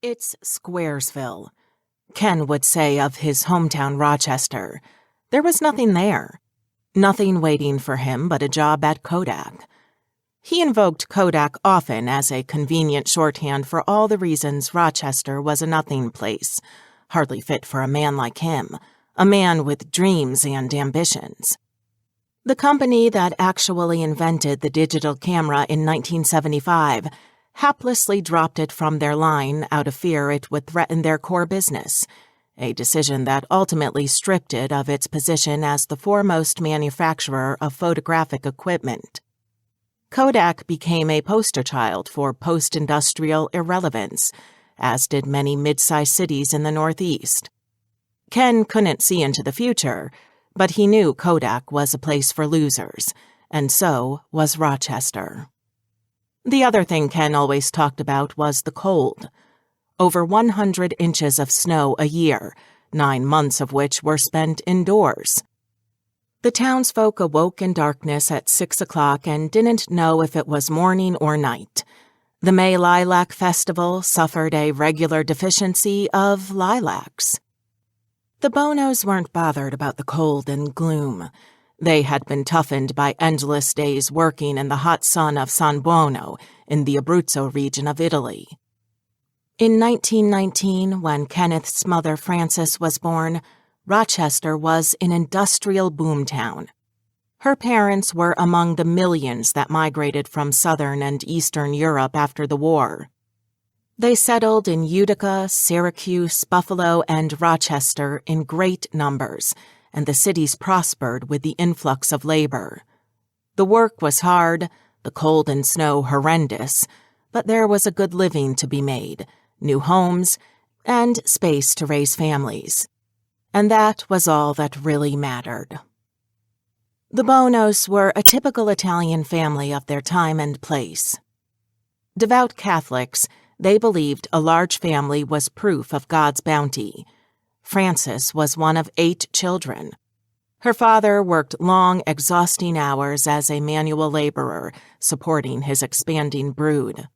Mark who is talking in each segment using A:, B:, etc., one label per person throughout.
A: It's Squaresville, Ken would say of his hometown Rochester. There was nothing there. Nothing waiting for him but a job at Kodak. He invoked Kodak often as a convenient shorthand for all the reasons Rochester was a nothing place, hardly fit for a man like him, a man with dreams and ambitions. The company that actually invented the digital camera in 1975 haplessly dropped it from their line out of fear it would threaten their core business, a decision that ultimately stripped it of its position as the foremost manufacturer of photographic equipment. Kodak became a poster child for post-industrial irrelevance, as did many mid-sized cities in the Northeast. Ken couldn't see into the future, but he knew Kodak was a place for losers, and so was Rochester. The other thing Ken always talked about was the cold. Over 100 inches of snow a year, 9 months of which were spent indoors. The townsfolk awoke in darkness at 6 o'clock and didn't know if it was morning or night. The May Lilac Festival suffered a regular deficiency of lilacs. The Bonos weren't bothered about the cold and gloom. They had been toughened by endless days working in the hot sun of San Buono in the Abruzzo region of Italy. In 1919, when Kenneth's mother Frances was born, Rochester was an industrial boomtown. Her parents were among the millions that migrated from southern and eastern Europe after the war. They settled in Utica, Syracuse, Buffalo, and Rochester in great numbers, and the cities prospered with the influx of labor. The work was hard, the cold and snow horrendous, but there was a good living to be made, new homes, and space to raise families. And that was all that really mattered. The Bonos were a typical Italian family of their time and place. Devout Catholics, they believed a large family was proof of God's bounty. Frances was one of 8 children. Her father worked long, exhausting hours as a manual laborer, supporting his expanding brood.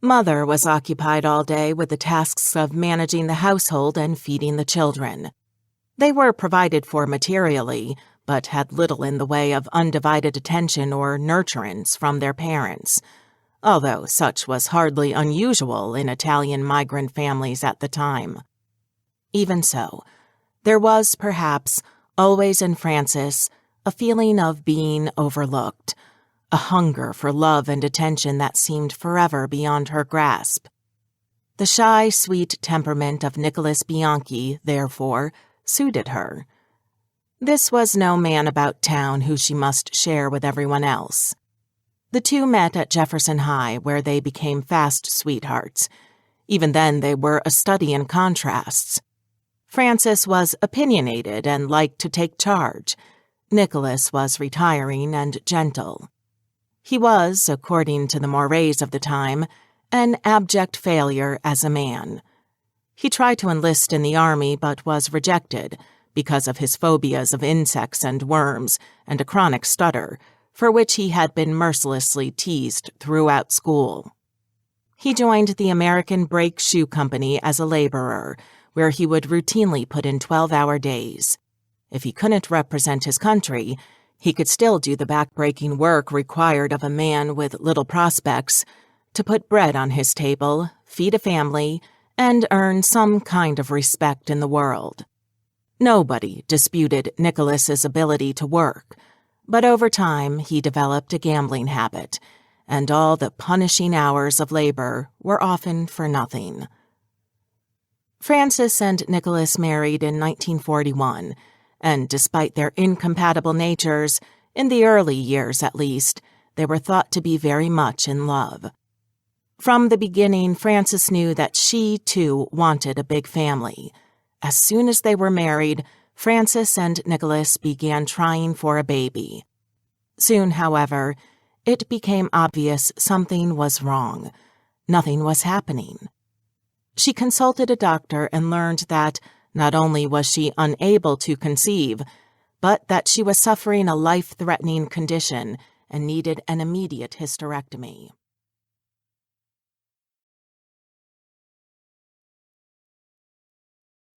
A: Mother was occupied all day with the tasks of managing the household and feeding the children. They were provided for materially, but had little in the way of undivided attention or nurturance from their parents, although such was hardly unusual in Italian migrant families at the time. Even so, there was, perhaps, always in Frances, a feeling of being overlooked, a hunger for love and attention that seemed forever beyond her grasp. The shy, sweet temperament of Nicholas Bianchi, therefore, suited her. This was no man about town who she must share with everyone else. The two met at Jefferson High, where they became fast sweethearts. Even then, they were a study in contrasts. Frances was opinionated and liked to take charge. Nicholas was retiring and gentle. He was, according to the mores of the time, an abject failure as a man. He tried to enlist in the army but was rejected because of his phobias of insects and worms and a chronic stutter, for which he had been mercilessly teased throughout school. He joined the American Brake Shoe Company as a laborer, where he would routinely put in 12-hour days. If he couldn't represent his country, he could still do the back-breaking work required of a man with little prospects to put bread on his table, feed a family, and earn some kind of respect in the world. Nobody disputed Nicholas's ability to work, but over time he developed a gambling habit, and all the punishing hours of labor were often for nothing. Frances and Nicholas married in 1941, and despite their incompatible natures, in the early years at least, they were thought to be very much in love. From the beginning, Frances knew that she, too, wanted a big family. As soon as they were married, Frances and Nicholas began trying for a baby. Soon, however, it became obvious something was wrong. Nothing was happening. She consulted a doctor and learned that not only was she unable to conceive, but that she was suffering a life-threatening condition and needed an immediate hysterectomy.